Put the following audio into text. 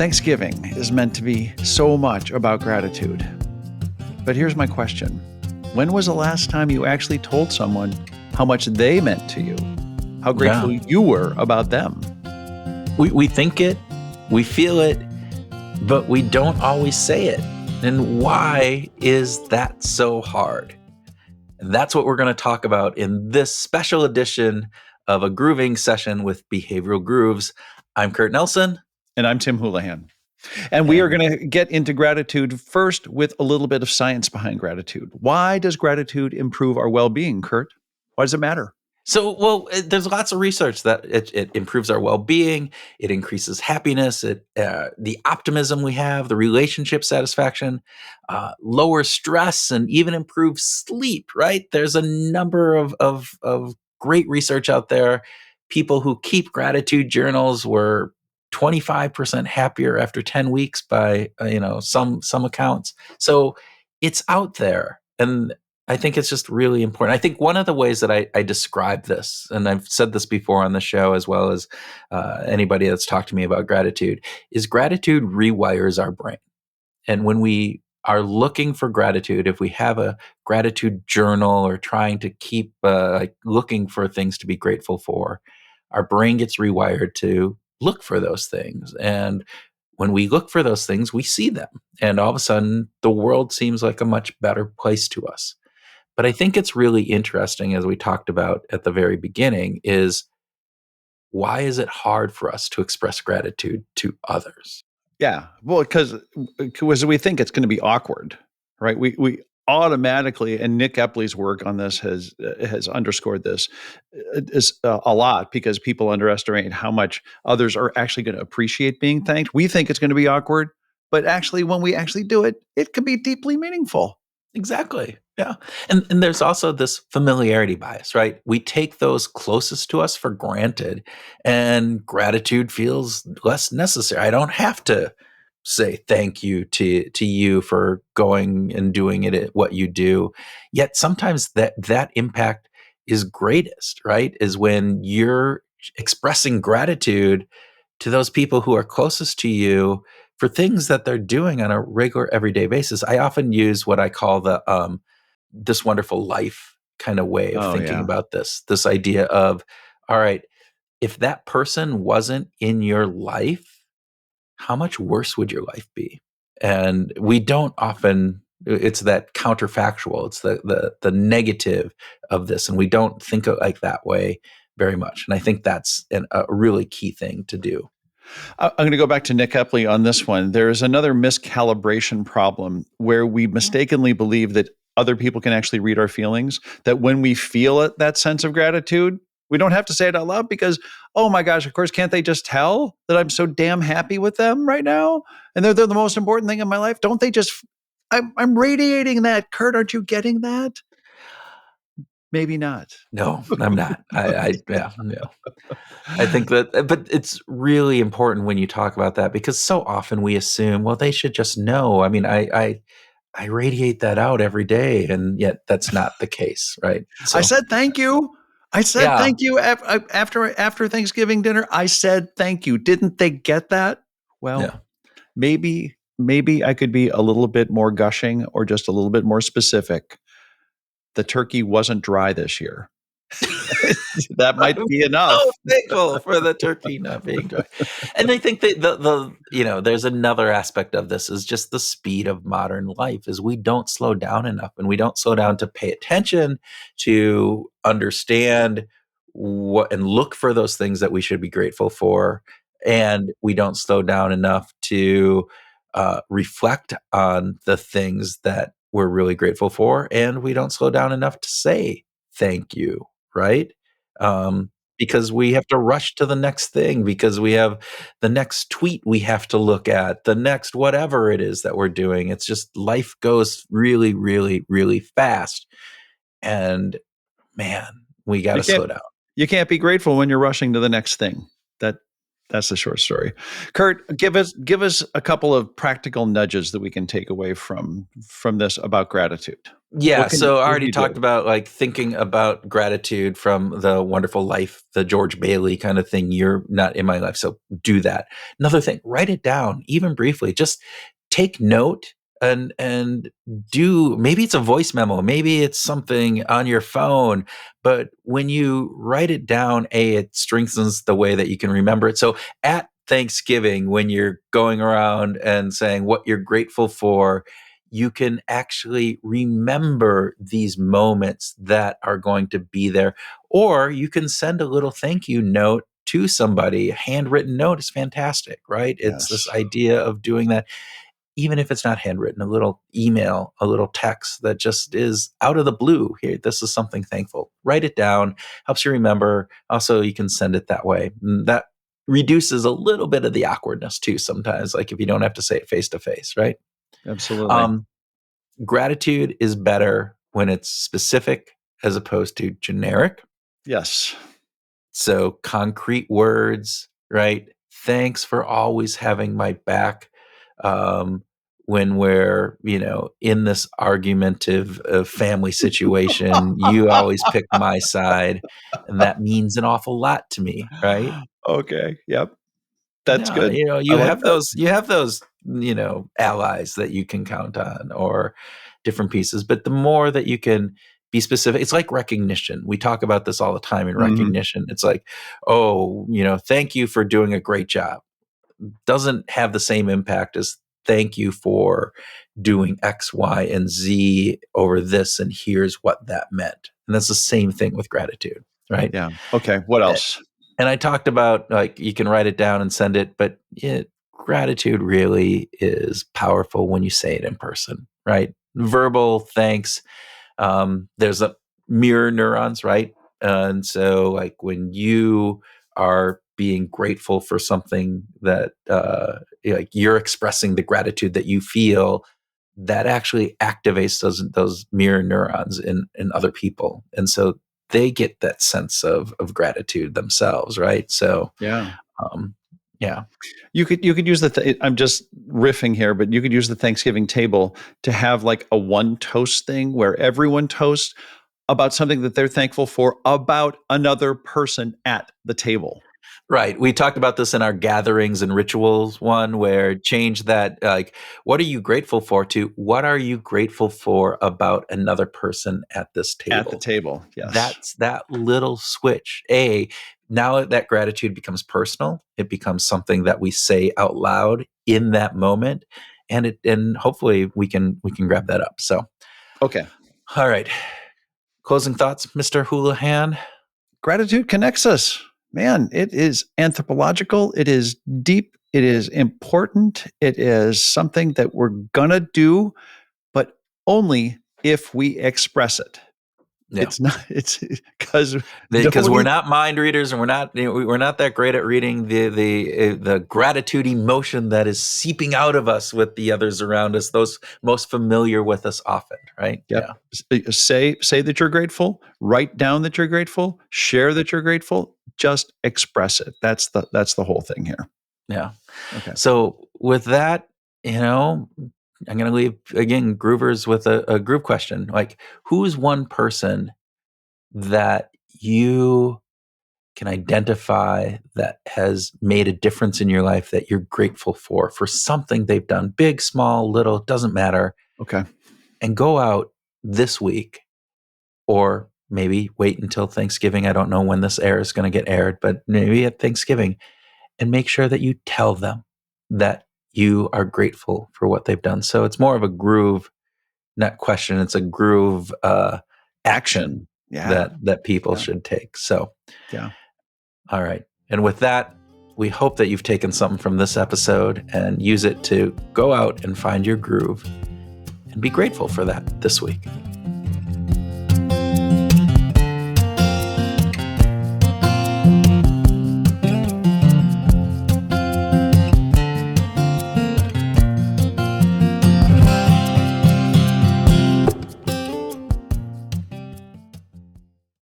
Thanksgiving is meant to be so much about gratitude. But here's my question. When was the last time you actually told someone how much they meant to you? How grateful you were about them? We think it, we feel it, but we don't always say it. And why is that so hard? And that's what we're going to talk about in this special edition of A Grooving Session with Behavioral Grooves. I'm Kurt Nelson. And I'm Tim Houlihan. And we are going to get into gratitude first with a little bit of science behind gratitude. Why does gratitude improve our well-being, Kurt? Why does it matter? So, there's lots of research that it improves our well-being, it increases happiness, the optimism we have, the relationship satisfaction, lowers stress, and even improves sleep, right? There's a number of great research out there. People who keep gratitude journals were 25% happier after 10 weeks by, some accounts. So it's out there. And I think it's just really important. I think one of the ways that I describe this, and I've said this before on the show as well as anybody that's talked to me about gratitude, is gratitude rewires our brain. And when we are looking for gratitude, if we have a gratitude journal or trying to keep looking for things to be grateful for, our brain gets rewired to look for those things. And when we look for those things, we see them. And all of a sudden, the world seems like a much better place to us. But I think it's really interesting, as we talked about at the very beginning, is why is it hard for us to express gratitude to others? Yeah, well, because we think it's going to be awkward, right? We automatically, and Nick Epley's work on this has underscored this is a lot, because people underestimate how much others are actually going to appreciate being thanked. We think it's going to be awkward, but actually, when we actually do it, it can be deeply meaningful. Exactly. Yeah. And there's also this familiarity bias, right? We take those closest to us for granted, and gratitude feels less necessary. I don't have to say thank you to you for going and doing it at what you do. Yet sometimes that impact is greatest, right? Is when you're expressing gratitude to those people who are closest to you for things that they're doing on a regular everyday basis. I often use what I call the This Wonderful Life kind of way of thinking about this idea of, all right, if that person wasn't in your life, how much worse would your life be? And we don't often, it's that counterfactual, it's the negative of this, and we don't think of like that way very much. And I think that's a really key thing to do. I'm going to go back to Nick Epley on this one. There is another miscalibration problem where we mistakenly believe that other people can actually read our feelings, that when we feel it, that sense of gratitude, we don't have to say it out loud because, oh my gosh, of course, can't they just tell that I'm so damn happy with them right now? And they're the most important thing in my life. Don't they just, I'm radiating that. Kurt, aren't you getting that? Maybe not. No, I'm not. Yeah, no. I think that, but it's really important when you talk about that, because so often we assume, well, they should just know. I mean, I radiate that out every day, and yet that's not the case, right? So, I said thank you. Thank you after Thanksgiving dinner. I said thank you. Didn't they get that? Well, maybe I could be a little bit more gushing or just a little bit more specific. The turkey wasn't dry this year. That might be enough. So thankful for the turkey not being dry. And I think that there's another aspect of this is just the speed of modern life, is we don't slow down enough, and we don't slow down to pay attention, to understand what and look for those things that we should be grateful for. And we don't slow down enough to reflect on the things that we're really grateful for. And we don't slow down enough to say thank you, right? Because we have to rush to the next thing, because we have the next tweet we have to look at, the next whatever it is that we're doing. It's just life goes really, really, really fast. And man, we got to slow down. You can't be grateful when you're rushing to the next thing. That's the short story. Kurt, give us a couple of practical nudges that we can take away from this about gratitude. Yeah, so I What can already you talked do? about like thinking about gratitude from the Wonderful Life, the George Bailey kind of thing. You're not in my life, so do that. Another thing, write it down, even briefly. Just take note and do, maybe it's a voice memo, maybe it's something on your phone, but when you write it down, it strengthens the way that you can remember it. So at Thanksgiving, when you're going around and saying what you're grateful for, you can actually remember these moments that are going to be there. Or you can send a little thank you note to somebody. A handwritten note is fantastic, right? It's this Yes, idea of doing that, even if it's not handwritten, a little email, a little text that just is out of the blue. Here, this is something thankful. Write it down, helps you remember. Also, you can send it that way. That reduces a little bit of the awkwardness too sometimes, like if you don't have to say it face to face, right? absolutely. Um, Gratitude is better when it's specific as opposed to generic. Yes. So concrete words, right? Thanks for always having my back. Um, when we're, in this argumentative family situation, you always pick my side, and that means an awful lot to me, right? Okay. Yep. That's Yeah, good. I you like have that. those, allies that you can count on, or different pieces. But the more that you can be specific, it's like recognition. We talk about this all the time in Mhm. recognition. It's like, oh, thank you for doing a great job. Doesn't have the same impact as thank you for doing X, Y, and Z over this, and here's what that meant. And that's the same thing with gratitude, right? Yeah. Okay. What Eh, else? and I talked about, like, you can write it down and send it, but gratitude really is powerful when you say it in person, right? Verbal thanks. There's a mirror neurons, right? And so, like, when you are being grateful for something that, like, you're expressing the gratitude that you feel, that actually activates those mirror neurons in other people, and so they get that sense of gratitude themselves, right? So, Yeah. um, yeah, You could use I'm just riffing here, but you could use the Thanksgiving table to have like a one toast thing where everyone toasts about something that they're thankful for about another person at the table. right. We talked about this in our gatherings and rituals one, where change that, like, what are you grateful for, to what are you grateful for about another person at this At the table? table. Yes. That's that little switch. Now that gratitude becomes personal, it becomes something that we say out loud in that moment, and hopefully we can grab that up. So, Okay. all right, closing thoughts, Mr. Houlihan. Gratitude connects us. Man, it is anthropological. It is deep. It is important. It is something that we're going to do, but only if we express it. Yeah, It's not, it's because because we're nobody, not mind readers, and we're not that great at reading the gratitude emotion that is seeping out of us with the others around us, those most familiar with us often, right? yep. Yeah, Say that you're grateful, write down that you're grateful, share that you're grateful, just express it. That's the whole thing here. yeah. Okay. So with that, I'm going to leave again groovers with a groove question. Like, who's one person that you can identify that has made a difference in your life that you're grateful for something they've done, big, small, little, doesn't matter, Okay. and go out this week, or maybe wait until Thanksgiving. I don't know when this air is going to get aired, but maybe at Thanksgiving, and make sure that you tell them that you are grateful for what they've done. So it's more of a groove, not question. It's a groove action Action. Yeah. that people Yeah. should take. So, Yeah. all right. And with that, we hope that you've taken something from this episode and use it to go out and find your groove and be grateful for that this week.